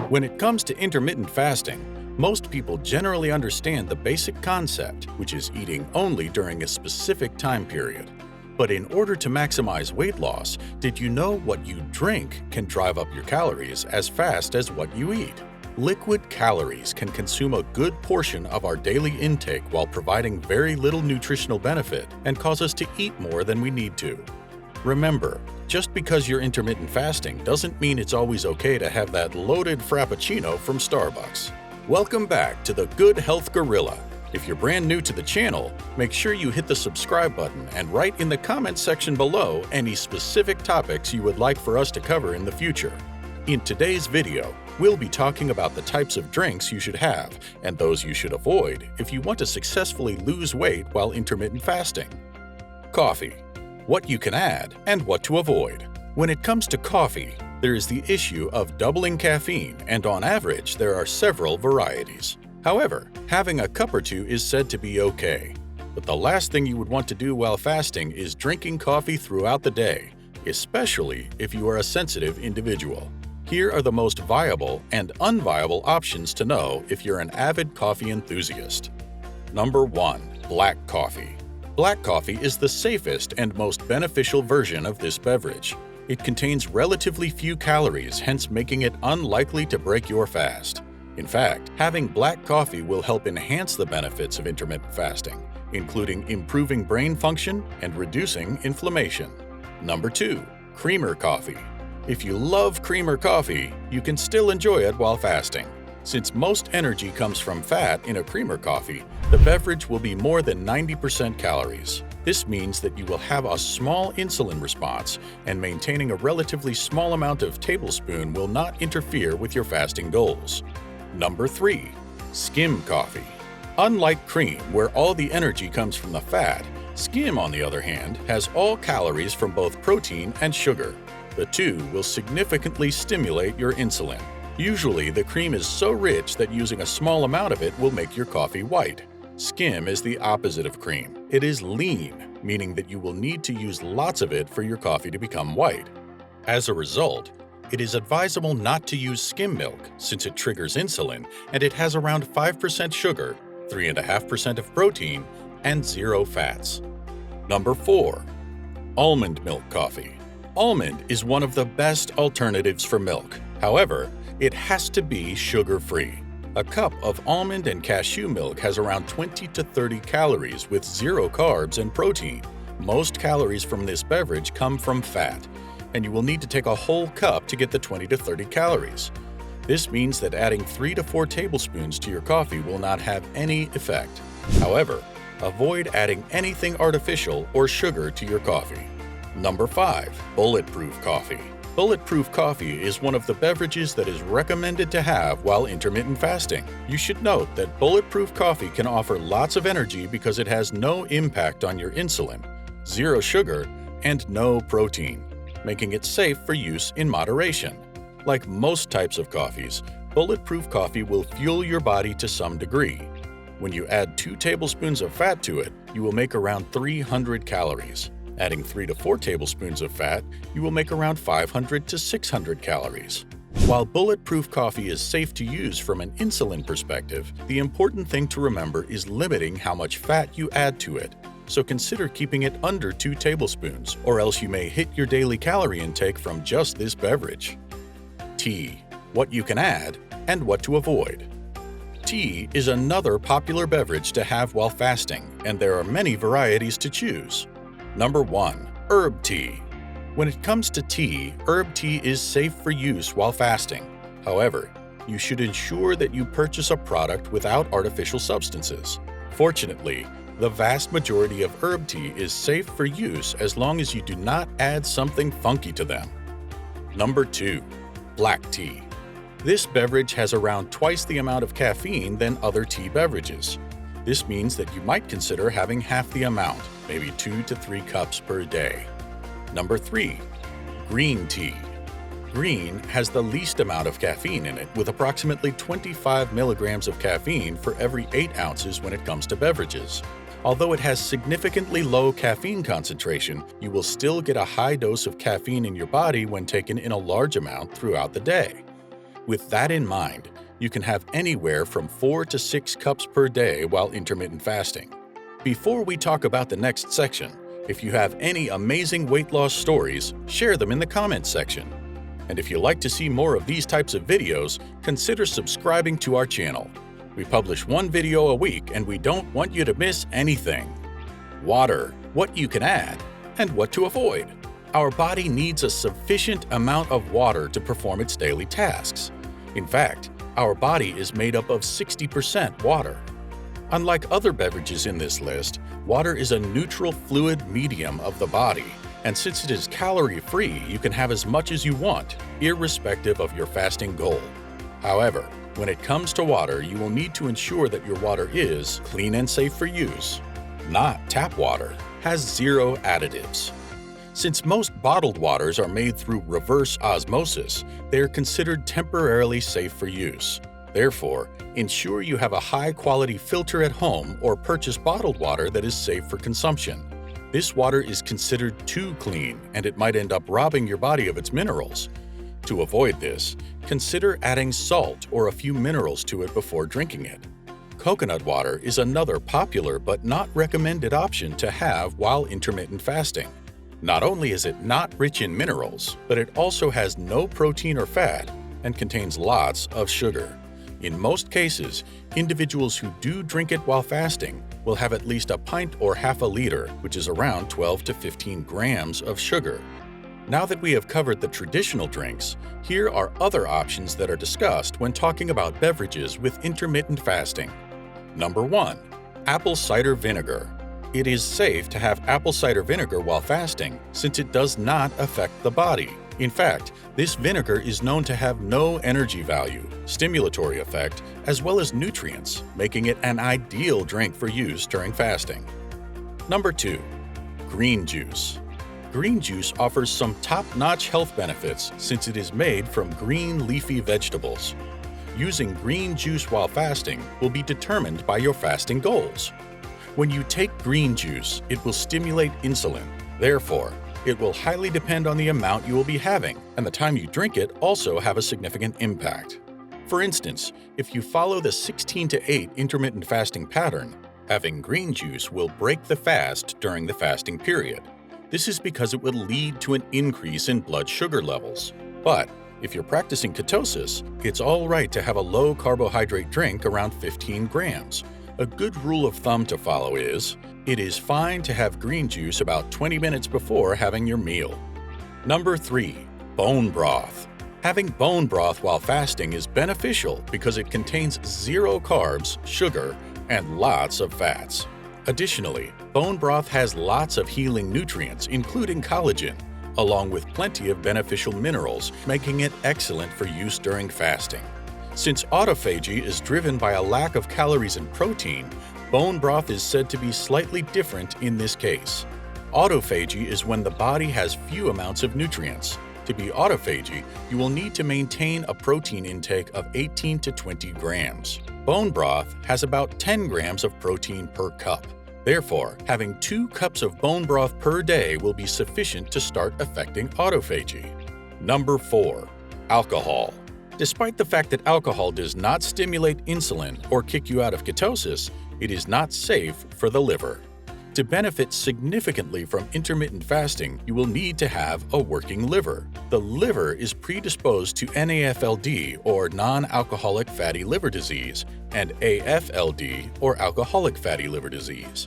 When it comes to intermittent fasting, most people generally understand the basic concept, which is eating only during a specific time period. But in order to maximize weight loss, did you know what you drink can drive up your calories as fast as what you eat? Liquid calories can consume a good portion of our daily intake while providing very little nutritional benefit and cause us to eat more than we need to. Remember, just because you're intermittent fasting doesn't mean it's always okay to have that loaded Frappuccino from Starbucks. Welcome back to the Good Health Gorilla. If you're brand new to the channel, make sure you hit the subscribe button and write in the comments section below any specific topics you would like for us to cover in the future. In today's video, we'll be talking about the types of drinks you should have and those you should avoid if you want to successfully lose weight while intermittent fasting. Coffee. What you can add and what to avoid. When it comes to coffee, there is the issue of doubling caffeine, and on average, there are several varieties. However, having a cup or two is said to be okay. But the last thing you would want to do while fasting is drinking coffee throughout the day, especially if you are a sensitive individual. Here are the most viable and unviable options to know if you're an avid coffee enthusiast. Number 1. Black coffee. Black coffee is the safest and most beneficial version of this beverage. It contains relatively few calories, hence making it unlikely to break your fast. In fact, having black coffee will help enhance the benefits of intermittent fasting, including improving brain function and reducing inflammation. Number 2. Creamer coffee. If you love creamer coffee, you can still enjoy it while fasting. Since most energy comes from fat in a creamer coffee, the beverage will be more than 90% calories. This means that you will have a small insulin response, and maintaining a relatively small amount of tablespoon will not interfere with your fasting goals. Number 3. Skim coffee. Unlike cream, where all the energy comes from the fat, skim, on the other hand, has all calories from both protein and sugar. The two will significantly stimulate your insulin. Usually, the cream is so rich that using a small amount of it will make your coffee white. Skim is the opposite of cream. It is lean, meaning that you will need to use lots of it for your coffee to become white. As a result, it is advisable not to use skim milk since it triggers insulin and it has around 5% sugar, 3.5% of protein, and 0 fats. Number 4. Almond milk coffee. Almond is one of the best alternatives for milk. However, it has to be sugar-free. A cup of almond and cashew milk has around 20 to 30 calories with 0 carbs and protein. Most calories from this beverage come from fat, and you will need to take a whole cup to get the 20 to 30 calories. This means that adding 3 to 4 tablespoons to your coffee will not have any effect. However, avoid adding anything artificial or sugar to your coffee. Number 5. Bulletproof coffee. Bulletproof coffee is one of the beverages that is recommended to have while intermittent fasting. You should note that bulletproof coffee can offer lots of energy because it has no impact on your insulin, 0 sugar, and no protein, making it safe for use in moderation. Like most types of coffees, bulletproof coffee will fuel your body to some degree. When you add 2 tablespoons of fat to it, you will make around 300 calories. Adding 3 to 4 tablespoons of fat, you will make around 500 to 600 calories. While bulletproof coffee is safe to use from an insulin perspective, the important thing to remember is limiting how much fat you add to it. So consider keeping it under 2 tablespoons, or else you may hit your daily calorie intake from just this beverage. Tea. What you can add and what to avoid. Tea is another popular beverage to have while fasting, and there are many varieties to choose. Number 1. Herb tea. When it comes to tea, herb tea is safe for use while fasting. However, you should ensure that you purchase a product without artificial substances. Fortunately, the vast majority of herb tea is safe for use as long as you do not add something funky to them. Number 2. Black tea. This beverage has around twice the amount of caffeine than other tea beverages. This means that you might consider having half the amount, maybe 2 to 3 cups per day. Number 3. Green tea. Green has the least amount of caffeine in it, with approximately 25 milligrams of caffeine for every 8 ounces when it comes to beverages. Although it has significantly low caffeine concentration, you will still get a high dose of caffeine in your body when taken in a large amount throughout the day. With that in mind, you can have anywhere from 4 to 6 cups per day while intermittent fasting. Before we talk about the next section, if you have any amazing weight loss stories, share them in the comments section. And if you like to see more of these types of videos, consider subscribing to our channel. We publish one video a week and we don't want you to miss anything. Water, what you can add, and what to avoid. Our body needs a sufficient amount of water to perform its daily tasks. In fact, our body is made up of 60% water. Unlike other beverages in this list, water is a neutral fluid medium of the body, and since it is calorie-free, you can have as much as you want, irrespective of your fasting goal. However, when it comes to water, you will need to ensure that your water is clean and safe for use, not tap water, has zero additives. Since most bottled waters are made through reverse osmosis, they are considered temporarily safe for use. Therefore, ensure you have a high-quality filter at home or purchase bottled water that is safe for consumption. This water is considered too clean and it might end up robbing your body of its minerals. To avoid this, consider adding salt or a few minerals to it before drinking it. Coconut water is another popular but not recommended option to have while intermittent fasting. Not only is it not rich in minerals, but it also has no protein or fat and contains lots of sugar. In most cases, individuals who do drink it while fasting will have at least a pint or half a liter, which is around 12 to 15 grams of sugar. Now that we have covered the traditional drinks, here are other options that are discussed when talking about beverages with intermittent fasting. Number 1. Apple cider vinegar. It is safe to have apple cider vinegar while fasting since it does not affect the body. In fact, this vinegar is known to have no energy value, stimulatory effect, as well as nutrients, making it an ideal drink for use during fasting. Number 2. Green juice. Green juice offers some top-notch health benefits since it is made from green leafy vegetables. Using green juice while fasting will be determined by your fasting goals. When you take green juice, it will stimulate insulin. Therefore, it will highly depend on the amount you will be having, and the time you drink it also have a significant impact. For instance, if you follow the 16 to 8 intermittent fasting pattern, having green juice will break the fast during the fasting period. This is because it will lead to an increase in blood sugar levels. But if you're practicing ketosis, it's all right to have a low-carbohydrate drink around 15 grams. A good rule of thumb to follow is, it is fine to have green juice about 20 minutes before having your meal. Number 3. Bone broth. Having bone broth while fasting is beneficial because it contains zero carbs, sugar, and lots of fats. Additionally, bone broth has lots of healing nutrients, including collagen, along with plenty of beneficial minerals, making it excellent for use during fasting. Since autophagy is driven by a lack of calories and protein, bone broth is said to be slightly different in this case. Autophagy is when the body has few amounts of nutrients. To be autophagy, you will need to maintain a protein intake of 18 to 20 grams. Bone broth has about 10 grams of protein per cup. Therefore, having 2 cups of bone broth per day will be sufficient to start affecting autophagy. Number 4. Alcohol. Despite the fact that alcohol does not stimulate insulin or kick you out of ketosis, it is not safe for the liver. To benefit significantly from intermittent fasting, you will need to have a working liver. The liver is predisposed to NAFLD or non-alcoholic fatty liver disease and AFLD or alcoholic fatty liver disease.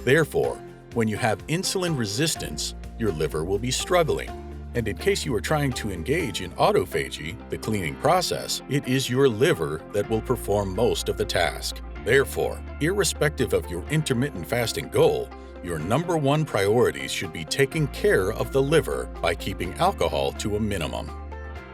Therefore, when you have insulin resistance, your liver will be struggling. And in case you are trying to engage in autophagy, the cleaning process, it is your liver that will perform most of the task. Therefore, irrespective of your intermittent fasting goal, your number 1 priority should be taking care of the liver by keeping alcohol to a minimum.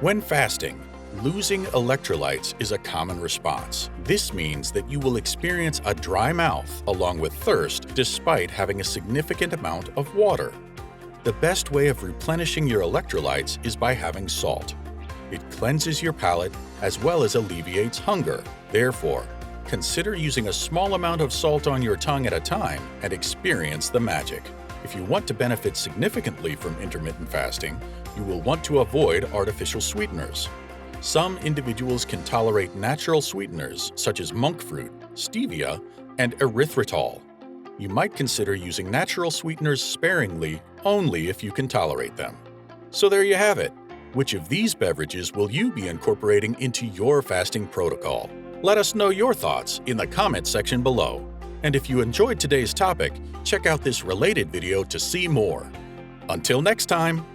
When fasting, losing electrolytes is a common response. This means that you will experience a dry mouth along with thirst despite having a significant amount of water. The best way of replenishing your electrolytes is by having salt. It cleanses your palate as well as alleviates hunger. Therefore, consider using a small amount of salt on your tongue at a time and experience the magic. If you want to benefit significantly from intermittent fasting, you will want to avoid artificial sweeteners. Some individuals can tolerate natural sweeteners such as monk fruit, stevia, and erythritol. You might consider using natural sweeteners sparingly only if you can tolerate them. So there you have it. Which of these beverages will you be incorporating into your fasting protocol? Let us know your thoughts in the comments section below. And if you enjoyed today's topic, check out this related video to see more. Until next time!